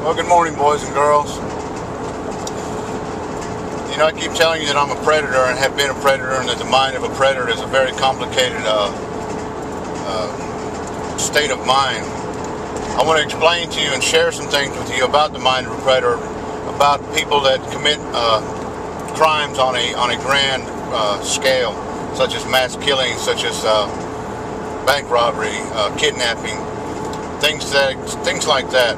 Well, good morning, boys and girls. You know, I keep telling you that I'm a predator and have been a predator, and that the mind of a predator is a very complicated state of mind. I want to explain to you and share some things with you about the mind of a predator, about people that commit crimes on a grand scale, such as mass killing, such as bank robbery, kidnapping, things like that.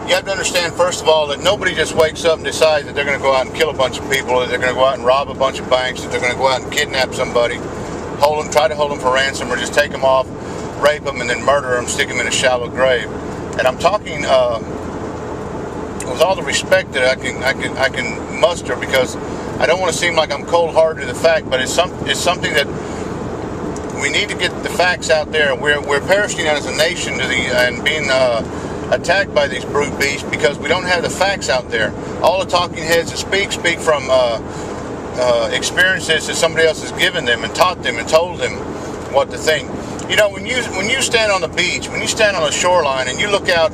You have to understand, first of all, that nobody just wakes up and decides that they're going to go out and kill a bunch of people, that they're going to go out and rob a bunch of banks, that they're going to go out and kidnap somebody, try to hold them for ransom, or just take them off, rape them, and then murder them, stick them in a shallow grave. And I'm talking with all the respect that I can muster, because I don't want to seem like I'm cold-hearted to the fact, but it's something that we need to get the facts out there. We're perishing as a nation and being attacked by these brute beasts because we don't have the facts out there. All the talking heads that speak from experiences that somebody else has given them and taught them and told them what to think. You know, when you stand on the beach, when you stand on the shoreline and you look out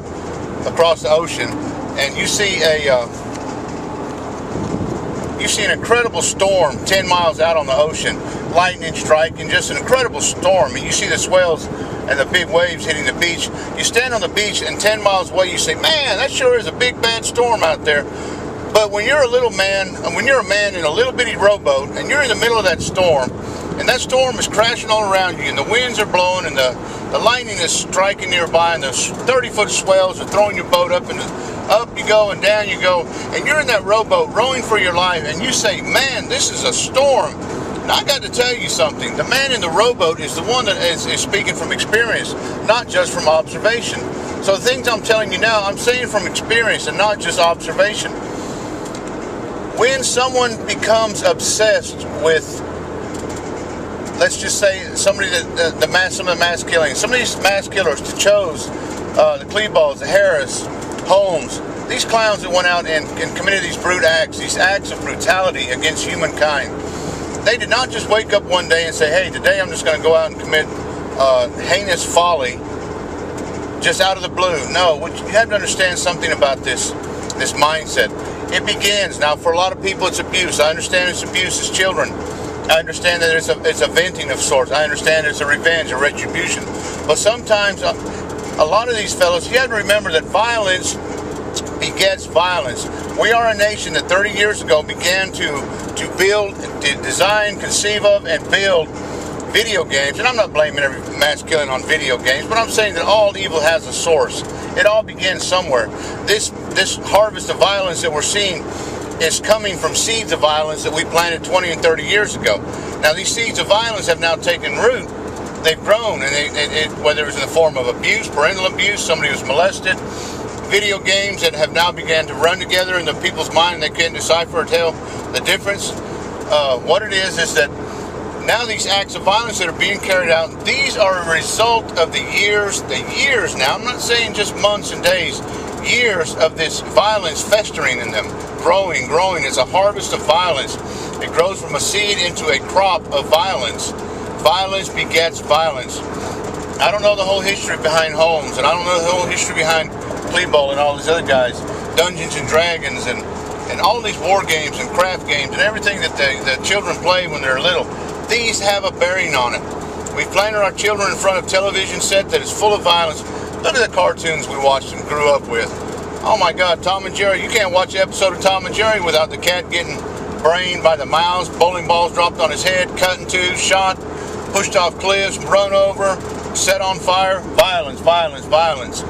across the ocean and you see an incredible storm 10 miles out on the ocean, lightning striking, just an incredible storm, and you see the swells and the big waves hitting the beach. You stand on the beach and 10 miles away you say, man, that sure is a big bad storm out there. But when you're a little man, and when you're a man in a little bitty rowboat and you're in the middle of that storm, and that storm is crashing all around you, and the winds are blowing, and the lightning is striking nearby, and the 30-foot swells are throwing your boat up, and up you go and down you go, and you're in that rowboat rowing for your life, and you say, man, this is a storm. Now, I got to tell you something. The man in the rowboat is the one that is speaking from experience, not just from observation. So the things I'm telling you now, I'm saying from experience and not just observation. When someone becomes obsessed with, let's just say, somebody that some of the mass killings, some of these mass killers, the Chos, the Kleballs, the Harris, Holmes, these clowns that went out and committed these brute acts, these acts of brutality against humankind. They did not just wake up one day and say, hey, today I'm just going to go out and commit heinous folly just out of the blue. No, you have to understand something about this mindset. It begins, now for a lot of people it's abuse. I understand it's abuse as children. I understand that it's a venting of sorts. I understand it's a revenge, a retribution. But sometimes a lot of these fellows, you have to remember that violence begets violence. We are a nation that 30 years ago began to build, to design, conceive of, and build video games. And I'm not blaming every mass killing on video games, but I'm saying that all evil has a source. It all begins somewhere. This harvest of violence that we're seeing is coming from seeds of violence that we planted 20 and 30 years ago. Now, these seeds of violence have now taken root. They've grown, and whether it was in the form of abuse, parental abuse, somebody was molested, video games that have now began to run together in the people's mind, and they can't decipher or tell the difference. What it is that now these acts of violence that are being carried out, these are a result of the years now, I'm not saying just months and days, years of this violence festering in them, growing. It's a harvest of violence. It grows from a seed into a crop of violence. Violence begets violence. I don't know the whole history behind Holmes, and I don't know the whole history behind Kleball and all these other guys, Dungeons and Dragons, and all these war games and craft games and everything that the children play when they're little. These have a bearing on it. We've planted our children in front of a television set that is full of violence. Look at the cartoons we watched and grew up with. Oh my God, Tom and Jerry. You can't watch an episode of Tom and Jerry without the cat getting brained by the mouse, bowling balls dropped on his head, cut in two, shot, pushed off cliffs, run over, set on fire. Violence.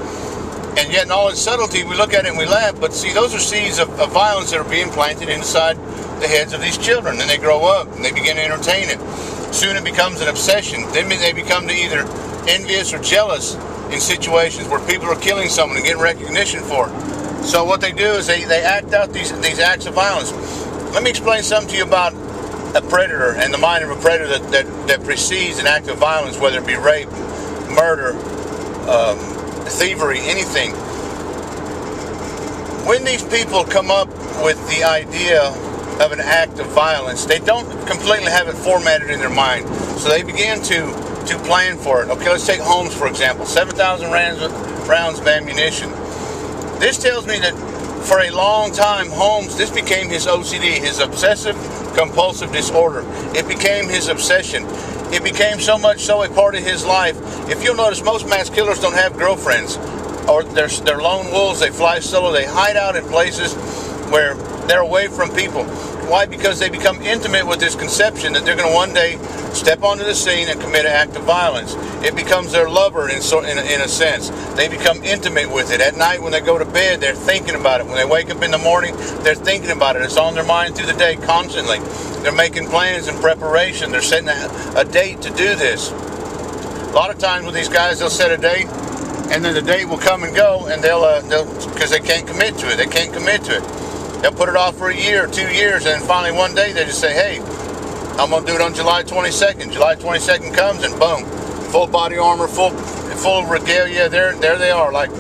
And yet in all its subtlety, we look at it and we laugh, but see, those are seeds of violence that are being planted inside the heads of these children, and they grow up and they begin to entertain it. Soon it becomes an obsession. Then they become either envious or jealous in situations where people are killing someone and getting recognition for it. So what they do is they act out these acts of violence. Let me explain something to you about a predator and the mind of a predator that precedes an act of violence, whether it be rape, murder, thievery, anything. When these people come up with the idea of an act of violence, they don't completely have it formatted in their mind. So they begin to plan for it. Okay, let's take Holmes, for example. 7,000 rounds of ammunition. This tells me that for a long time, Holmes, this became his OCD, his obsessive compulsive disorder. It became his obsession. It became so much so a part of his life. If you'll notice, most mass killers don't have girlfriends, or they're lone wolves. They fly solo. They hide out in places where they're away from people. Why? Because they become intimate with this conception that they're going to one day step onto the scene and commit an act of violence. It becomes their lover in a sense. They become intimate with it. At night when they go to bed, they're thinking about it. When they wake up in the morning, they're thinking about it. It's on their mind through the day constantly. They're making plans and preparation. They're setting a date to do this. A lot of times with these guys, they'll set a date, and then the date will come and go, and they'll because they can't commit to it. They can't commit to it. They'll put it off for a year, 2 years, and then finally one day they just say, hey, I'm going to do it on July 22nd. July 22nd comes, and boom, full body armor, full regalia. There they are, like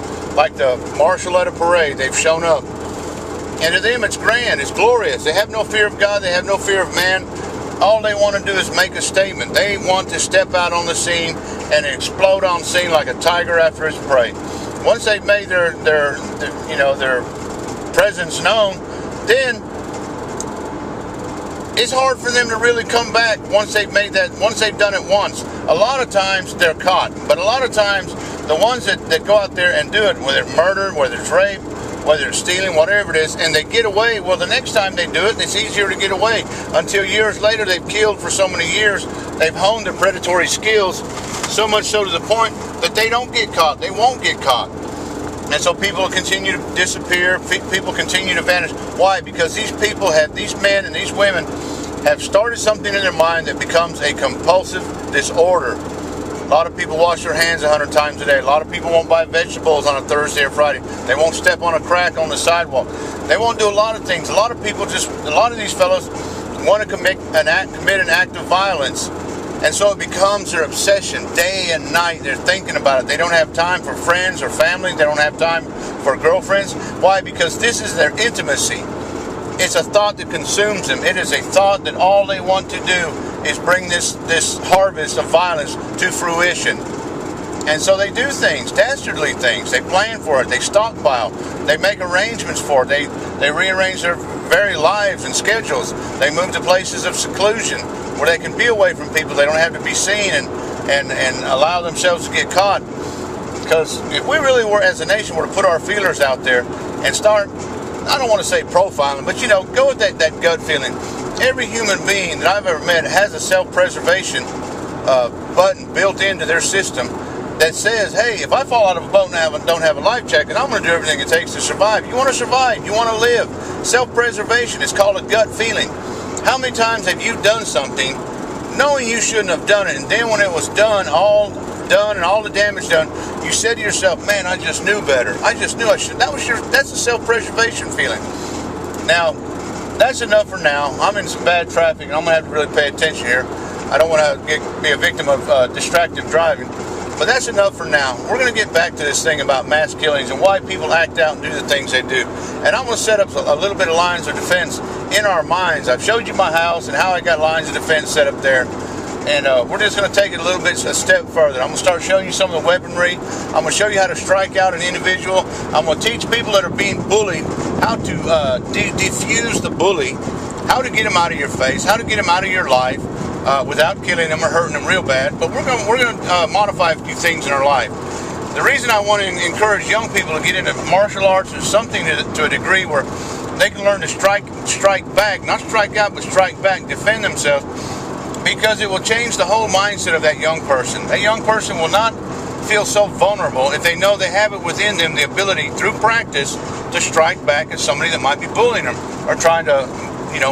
the marshal at a parade. They've shown up. And to them, it's grand. It's glorious. They have no fear of God. They have no fear of man. All they want to do is make a statement. They want to step out on the scene and explode on scene like a tiger after its prey. Once they've made their presence known, then it's hard for them to really come back once they've made that, once they've done it once. A lot of times they're caught, but a lot of times the ones that go out there and do it, whether it's murder, whether it's rape, whether it's stealing, whatever it is, and they get away, well, the next time they do it, it's easier to get away. Until years later, they've killed for so many years, they've honed their predatory skills, so much so to the point that they don't get caught. They won't get caught. And so people continue to disappear. People continue to vanish. Why? Because these people these men and these women have started something in their mind that becomes a compulsive disorder. A lot of people wash their hands 100 times a day. A lot of people won't buy vegetables on a Thursday or Friday. They won't step on a crack on the sidewalk. They won't do a lot of things. A lot of these fellows want to commit an act of violence. And so it becomes their obsession day and night. They're thinking about it. They don't have time for friends or family. They don't have time for girlfriends. Why? Because this is their intimacy. It's a thought that consumes them. It is a thought that all they want to do is bring this harvest of violence to fruition. And so they do things, dastardly things. They plan for it. They stockpile. They make arrangements for it. They rearrange their very lives and schedules. They move to places of seclusion where they can be away from people. They don't have to be seen and allow themselves to get caught. Because if we really were, as a nation, were to put our feelers out there and start, I don't want to say profiling, but go with that gut feeling. Every human being that I've ever met has a self-preservation button built into their system that says, hey, if I fall out of a boat and don't have a life jacket, I'm going to do everything it takes to survive. You want to survive. You want to live. Self-preservation is called a gut feeling. How many times have you done something knowing you shouldn't have done it, and then when it was all done and all the damage done, you said to yourself, man, I just knew better. I just knew I should. That's a self-preservation feeling. Now, that's enough for now. I'm in some bad traffic, and I'm going to have to really pay attention here. I don't want to be a victim of distracted driving. But that's enough for now. We're going to get back to this thing about mass killings and why people act out and do the things they do. And I'm going to set up a little bit of lines of defense in our minds. I've showed you my house and how I got lines of defense set up there. And we're just going to take it a step further. I'm going to start showing you some of the weaponry. I'm going to show you how to strike out an individual. I'm going to teach people that are being bullied how to defuse the bully, how to get him out of your face, how to get him out of your life without killing them or hurting them real bad. But we're going to modify a few things in our life. The reason I want to encourage young people to get into martial arts is something to a degree where they can learn to strike back, not strike out, but strike back, defend themselves. Because it will change the whole mindset of that young person. That young person will not feel so vulnerable if they know they have it within them, the ability through practice to strike back at somebody that might be bullying them or trying to,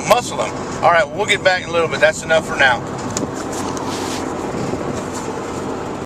muscle them. All right, we'll get back in a little bit. That's enough for now.